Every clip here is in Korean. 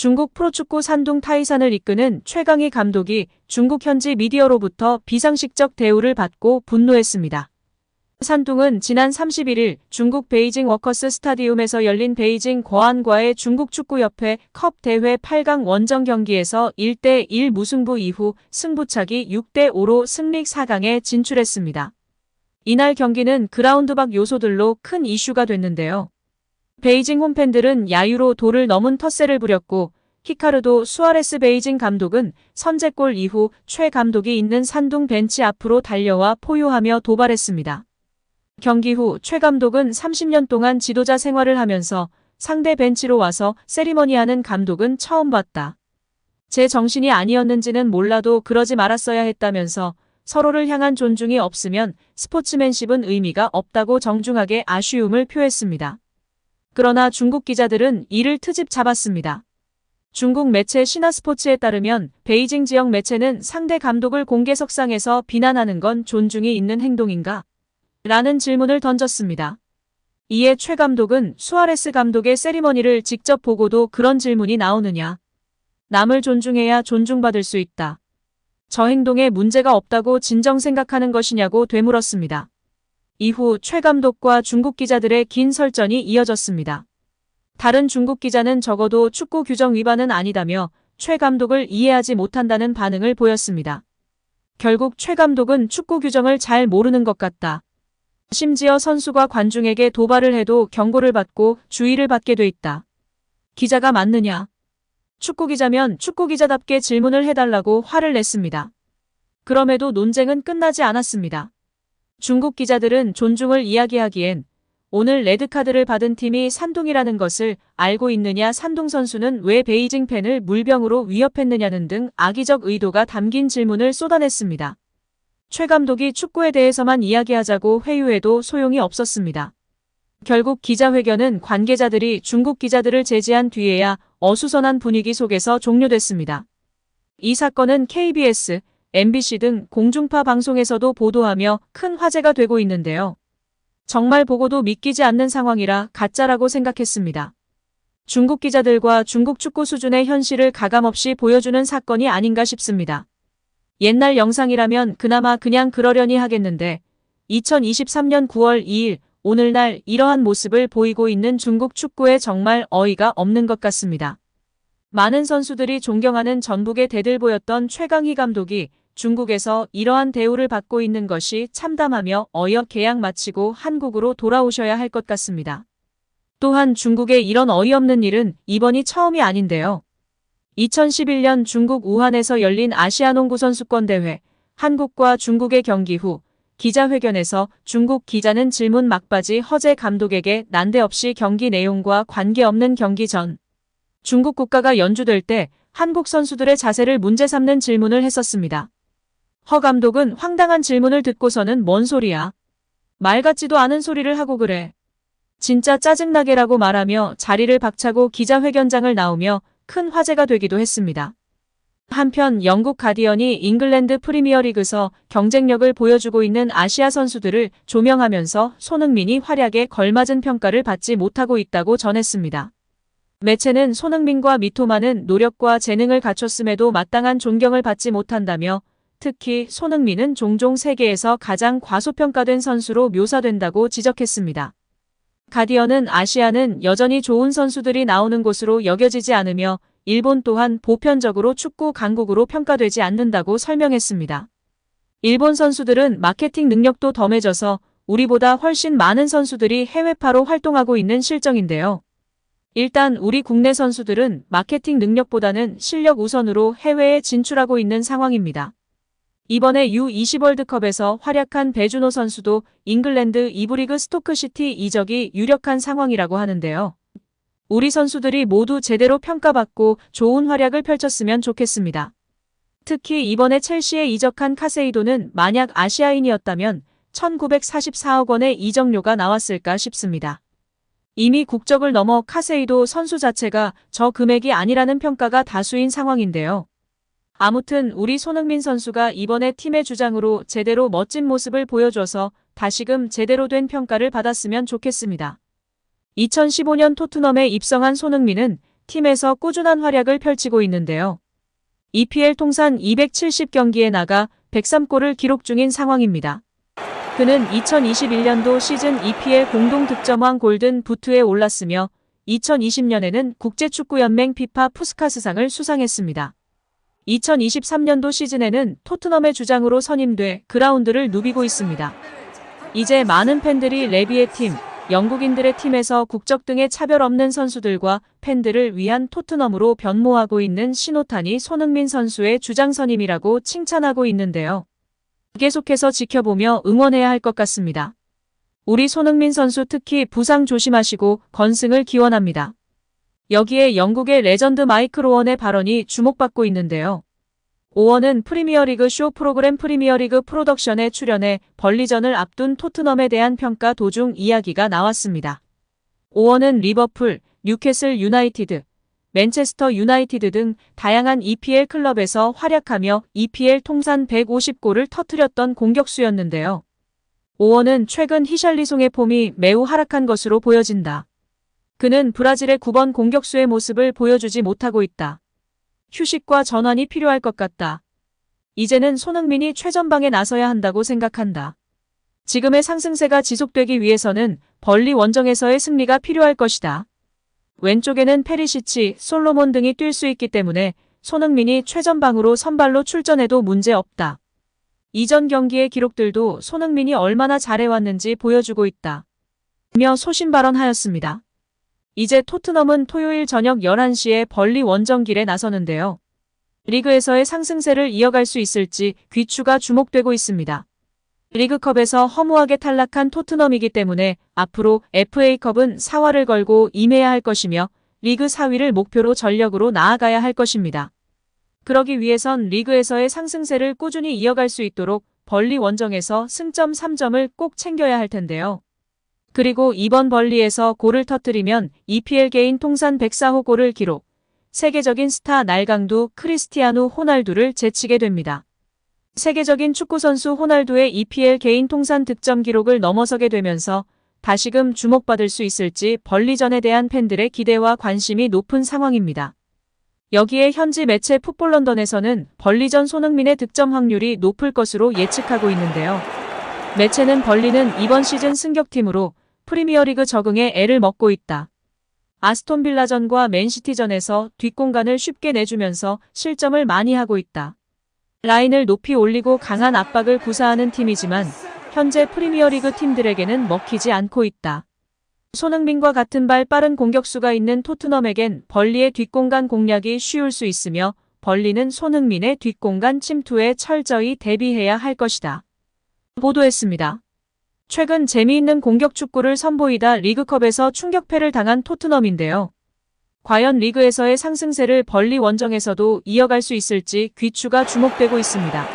중국 프로축구 산둥 타이산을 이끄는 최강희 감독이 중국 현지 미디어로부터 비상식적 대우를 받고 분노했습니다. 산둥은 지난 31일 중국 베이징 워커스 스타디움에서 열린 베이징 거안과의 중국 축구협회 컵 대회 8강 원정 경기에서 1대1 무승부 이후 승부차기 6대5로 승리 4강에 진출했습니다. 이날 경기는 그라운드 밖 요소들로 큰 이슈가 됐는데요. 베이징 홈팬들은 야유로 도를 넘은 텃세를 부렸고 히카르도 수아레스 베이징 감독은 선제골 이후 최 감독이 있는 산둥 벤치 앞으로 달려와 포효하며 도발했습니다. 경기 후 최 감독은 30년 동안 지도자 생활을 하면서 상대 벤치로 와서 세리머니하는 감독은 처음 봤다. 제 정신이 아니었는지는 몰라도 그러지 말았어야 했다면서 서로를 향한 존중이 없으면 스포츠맨십은 의미가 없다고 정중하게 아쉬움을 표했습니다. 그러나 중국 기자들은 이를 트집 잡았습니다. 중국 매체 신화스포츠에 따르면 베이징 지역 매체는 상대 감독을 공개석상에서 비난하는 건 존중이 있는 행동인가? 라는 질문을 던졌습니다. 이에 최 감독은 수아레스 감독의 세리머니를 직접 보고도 그런 질문이 나오느냐? 남을 존중해야 존중받을 수 있다. 저 행동에 문제가 없다고 진정 생각하는 것이냐고 되물었습니다. 이후 최 감독과 중국 기자들의 긴 설전이 이어졌습니다. 다른 중국 기자는 적어도 축구 규정 위반은 아니다며 최 감독을 이해하지 못한다는 반응을 보였습니다. 결국 최 감독은 축구 규정을 잘 모르는 것 같다. 심지어 선수가 관중에게 도발을 해도 경고를 받고 주의를 받게 돼 있다. 기자가 맞느냐? 축구 기자면 축구 기자답게 질문을 해달라고 화를 냈습니다. 그럼에도 논쟁은 끝나지 않았습니다. 중국 기자들은 존중을 이야기하기엔 오늘 레드카드를 받은 팀이 산둥이라는 것을 알고 있느냐, 산둥 선수는 왜 베이징 팬을 물병으로 위협했느냐는 등 악의적 의도가 담긴 질문을 쏟아냈습니다. 최 감독이 축구에 대해서만 이야기하자고 회유해도 소용이 없었습니다. 결국 기자회견은 관계자들이 중국 기자들을 제지한 뒤에야 어수선한 분위기 속에서 종료됐습니다. 이 사건은 KBS, MBC 등 공중파 방송에서도 보도하며 큰 화제가 되고 있는데요. 정말 보고도 믿기지 않는 상황이라 가짜라고 생각했습니다. 중국 기자들과 중국 축구 수준의 현실을 가감없이 보여주는 사건이 아닌가 싶습니다. 옛날 영상이라면 그나마 그냥 그러려니 하겠는데 2023년 9월 2일 오늘날 이러한 모습을 보이고 있는 중국 축구에 정말 어이가 없는 것 같습니다. 많은 선수들이 존경하는 전북의 대들보였던 최강희 감독이 중국에서 이러한 대우를 받고 있는 것이 참담하며 어이없 계약 마치고 한국으로 돌아오셔야 할 것 같습니다. 또한 중국의 이런 어이없는 일은 이번이 처음이 아닌데요. 2011년 중국 우한에서 열린 아시아 농구 선수권 대회 한국과 중국의 경기 후 기자회견에서 중국 기자는 질문 막바지 허재 감독에게 난데없이 경기 내용과 관계없는 경기 전 중국 국가가 연주될 때 한국 선수들의 자세를 문제 삼는 질문을 했었습니다. 허 감독은 황당한 질문을 듣고서는 뭔 소리야? 말 같지도 않은 소리를 하고 그래. 진짜 짜증나게라고 말하며 자리를 박차고 기자회견장을 나오며 큰 화제가 되기도 했습니다. 한편 영국 가디언이 잉글랜드 프리미어리그에서 경쟁력을 보여주고 있는 아시아 선수들을 조명하면서 손흥민이 활약에 걸맞은 평가를 받지 못하고 있다고 전했습니다. 매체는 손흥민과 미토마는 노력과 재능을 갖췄음에도 마땅한 존경을 받지 못한다며 특히 손흥민은 종종 세계에서 가장 과소평가된 선수로 묘사된다고 지적했습니다. 가디언은 아시아는 여전히 좋은 선수들이 나오는 곳으로 여겨지지 않으며 일본 또한 보편적으로 축구 강국으로 평가되지 않는다고 설명했습니다. 일본 선수들은 마케팅 능력도 덤해져서 우리보다 훨씬 많은 선수들이 해외파로 활동하고 있는 실정인데요. 일단 우리 국내 선수들은 마케팅 능력보다는 실력 우선으로 해외에 진출하고 있는 상황입니다. 이번에 U20 월드컵에서 활약한 배준호 선수도 잉글랜드 2부 리그 스토크시티 이적이 유력한 상황이라고 하는데요. 우리 선수들이 모두 제대로 평가받고 좋은 활약을 펼쳤으면 좋겠습니다. 특히 이번에 첼시에 이적한 카세이도는 만약 아시아인이었다면 1944억 원의 이적료가 나왔을까 싶습니다. 이미 국적을 넘어 카세이도 선수 자체가 저 금액이 아니라는 평가가 다수인 상황인데요. 아무튼 우리 손흥민 선수가 이번에 팀의 주장으로 제대로 멋진 모습을 보여줘서 다시금 제대로 된 평가를 받았으면 좋겠습니다. 2015년 토트넘에 입성한 손흥민은 팀에서 꾸준한 활약을 펼치고 있는데요. EPL 통산 270경기에 나가 103골을 기록 중인 상황입니다. 그는 2021년도 시즌 EPL 공동 득점왕 골든 부트에 올랐으며 2020년에는 국제축구연맹 피파 푸스카스상을 수상했습니다. 2023년도 시즌에는 토트넘의 주장으로 선임돼 그라운드를 누비고 있습니다. 이제 많은 팬들이 레비의 팀, 영국인들의 팀에서 국적 등의 차별 없는 선수들과 팬들을 위한 토트넘으로 변모하고 있는 신호탄이 손흥민 선수의 주장 선임이라고 칭찬하고 있는데요. 계속해서 지켜보며 응원해야 할 것 같습니다. 우리 손흥민 선수 특히 부상 조심하시고 건승을 기원합니다. 여기에 영국의 레전드 마이클 오원의 발언이 주목받고 있는데요. 오원은 프리미어리그 쇼 프로그램 프리미어리그 프로덕션에 출연해 벌리전을 앞둔 토트넘에 대한 평가 도중 이야기가 나왔습니다. 오원은 리버풀, 뉴캐슬 유나이티드, 맨체스터 유나이티드 등 다양한 EPL 클럽에서 활약하며 EPL 통산 150골을 터뜨렸던 공격수였는데요. 오원은 최근 히샬리송의 폼이 매우 하락한 것으로 보여진다. 그는 브라질의 9번 공격수의 모습을 보여주지 못하고 있다. 휴식과 전환이 필요할 것 같다. 이제는 손흥민이 최전방에 나서야 한다고 생각한다. 지금의 상승세가 지속되기 위해서는 벌리 원정에서의 승리가 필요할 것이다. 왼쪽에는 페리시치, 솔로몬 등이 뛸 수 있기 때문에 손흥민이 최전방으로 선발로 출전해도 문제 없다. 이전 경기의 기록들도 손흥민이 얼마나 잘해왔는지 보여주고 있다. 며 소신 발언하였습니다. 이제 토트넘은 토요일 저녁 11시에 벌리 원정길에 나서는데요. 리그에서의 상승세를 이어갈 수 있을지 귀추가 주목되고 있습니다. 리그컵에서 허무하게 탈락한 토트넘이기 때문에 앞으로 FA컵은 사활을 걸고 임해야 할 것이며 리그 4위를 목표로 전력으로 나아가야 할 것입니다. 그러기 위해선 리그에서의 상승세를 꾸준히 이어갈 수 있도록 벌리 원정에서 승점 3점을 꼭 챙겨야 할 텐데요. 그리고 이번 벌리에서 골을 터뜨리면 EPL 개인 통산 104호 골을 기록, 세계적인 스타 날강도 크리스티아누 호날두를 제치게 됩니다. 세계적인 축구선수 호날두의 EPL 개인 통산 득점 기록을 넘어서게 되면서 다시금 주목받을 수 있을지 벌리전에 대한 팬들의 기대와 관심이 높은 상황입니다. 여기에 현지 매체 풋볼런던에서는 벌리전 손흥민의 득점 확률이 높을 것으로 예측하고 있는데요. 매체는 벌리는 이번 시즌 승격팀으로 프리미어리그 적응에 애를 먹고 있다. 아스톤빌라전과 맨시티전에서 뒷공간을 쉽게 내주면서 실점을 많이 하고 있다. 라인을 높이 올리고 강한 압박을 구사하는 팀이지만 현재 프리미어리그 팀들에게는 먹히지 않고 있다. 손흥민과 같은 발 빠른 공격수가 있는 토트넘에겐 벌리의 뒷공간 공략이 쉬울 수 있으며 벌리는 손흥민의 뒷공간 침투에 철저히 대비해야 할 것이다. 보도했습니다. 최근 재미있는 공격 축구를 선보이다 리그컵에서 충격패를 당한 토트넘인데요. 과연 리그에서의 상승세를 벌리 원정에서도 이어갈 수 있을지 귀추가 주목되고 있습니다.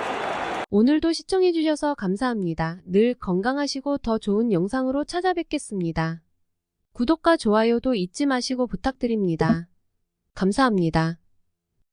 오늘도 시청해주셔서 감사합니다. 늘 건강하시고 더 좋은 영상으로 찾아뵙겠습니다. 구독과 좋아요도 잊지 마시고 부탁드립니다. 감사합니다.